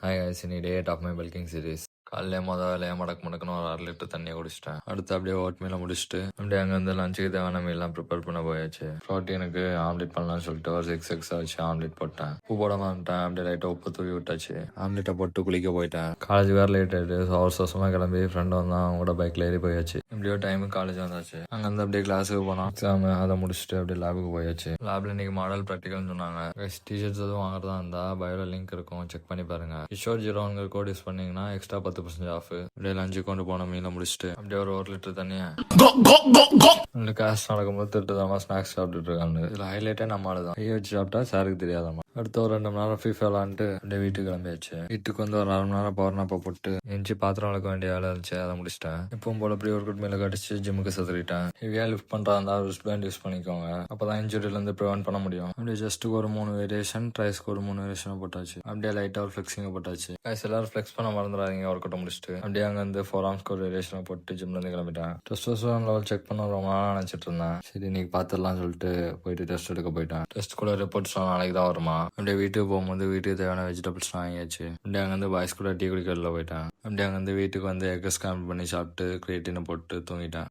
Hi guys, in day 8 of my bulking series. காலையிலே வேலையாக முடக்குன்னு ஒரு 1/2 லிட்டர் தண்ணியை குடிச்சிட்டேன். அடுத்து அப்படியே ஓட்மீலை முடிச்சுட்டு அப்படியே அங்கேருந்து லஞ்சுக்கு தேவையான மீல்லாம் ப்ரிப்பேர் பண்ண போயாச்சு. ப்ரோட்டீனுக்கு ஆம்லெட் பண்ணலாம்னு சொல்லிட்டு ஒரு 6 எக்ஸா வச்சு ஆம்லெட் போட்டேன். உப்பு போடாம வந்துட்டேன். அப்படியே லைட்டாக உப்பு தூவி விட்டாச்சு. ஆம்லெட்டை போட்டு குளிக்க போயிட்டேன். காலேஜ் வேறு லேட் ஆகிட்டு அவசரமாக கிளம்பி ஃப்ரெண்டு வந்தான். அவங்க கூட பைக்கில் ஏறி போயாச்சு. எப்படியோ டைமுக்கு காலேஜ் வந்தாச்சு. அங்கேருந்து அப்படியே கிளாஸுக்கு போனோம். எக்ஸாம் அதை முடிச்சுட்டு அப்படியே லேபுக்கு போயாச்சு. லேப்ல இன்னைக்கு மாடல் ப்ராக்டிகல்னு சொன்னாங்க. டிஷர்ட்ஸ் எதுவும் வாங்குறதா இருந்தா பயோல லிங்க் இருக்கும், செக் பண்ணி பாருங்க. கிஷோர் 0 கோட் யூஸ் பண்ணீங்கன்னா எக்ஸ்ட்ரா 10% ஆஃப். அப்படியே லஞ்சு கொண்டு போன மீனை முடிச்சுட்டு அப்படியே ஒரு 1 லிட்டர் தண்ணியா கிளாஸ் நடக்கும்போது திட்டுதாமா ஸ்நாக்ஸ் சாப்பிட்டுட்டு இருக்காங்க. இதுல ஹைலைட்டே நம்மளால தான். கையை வச்சு சாப்பிட்டா சாருக்கு தெரியாதாமா. அடுத்த ஒரு 2 மணி நேரம் ஃபிஃபா விளாண்டுட்டு அப்படியே வீட்டுக்கு கிளம்பியாச்சு. வீட்டுக்கு வந்து ஒரு 1/2 மணி நேரம் பவர் நாப்ப போட்டு எஞ்சி பாத்திரம் வளர்க்க வேண்டிய வேலை இருந்துச்சு, அதை முடிச்சிட்டேன். இப்பவும் போல அப்படி ஒரு குட் மேல கடிச்சு ஜிம்முக்கு சதுரிட்டேன். ஹெவியா லிஃப்ட் பண்றா இருந்தா ரிஸ்ட் பேண்ட் யூஸ் பண்ணிக்கோங்க, அப்பதான் இன்ஜுரியில இருந்து ப்ரிவென்ட் பண்ண முடியும். அப்படியே ஜஸ்ட்டுக்கு ஒரு 3 வேரியேஷன், ட்ரைஸ்க்கு ஒரு 3 வேரியேஷன் போட்டாச்சு. அப்படியே லைட்டா ஒரு ஃபிளெக்ஸிங் போட்டாச்சு. கைஸ் எல்லாரும் ஃபிளெக்ஸ் பண்ண மறந்துடாதீங்க ஒர்க் அவுட் முடிச்சுட்டு. அப்படியே அங்க இருந்து 4 ஆர்ம்ஸ்க்கு ஒரு வேரியேஷனை போட்டு ஜிம்ல இருந்து கிளம்பிட்டேன். டெஸ்டோஸ்டெரான் லெவல் செக் பண்ண ரொம்ப நாள் நினைச்சிட்டு இருந்தேன். சரி இன்னைக்கு பாத்துடலாம்னு சொல்லிட்டு போயிட்டு டெஸ்ட் எடுக்க போயிட்டேன். டெஸ்ட் கூட ரிப்போர்ட்ஸ் நாளைக்கு தான் வருமா. அப்படியே வீட்டுக்கு போகும்போது வீட்டுக்கு தேவையான வெஜிடபிள்ஸ் வாங்கியாச்சு. அப்படியே அங்கேருந்து பாய்ஸ் கூட டீ குடிக்கிறதுல போயிட்டேன். அப்படியே அங்கேருந்து வீட்டுக்கு வந்து எக் ஸ்கேன் பண்ணி சாப்பிட்டு கிரியேட்டினை போட்டு தூங்கிட்டேன்.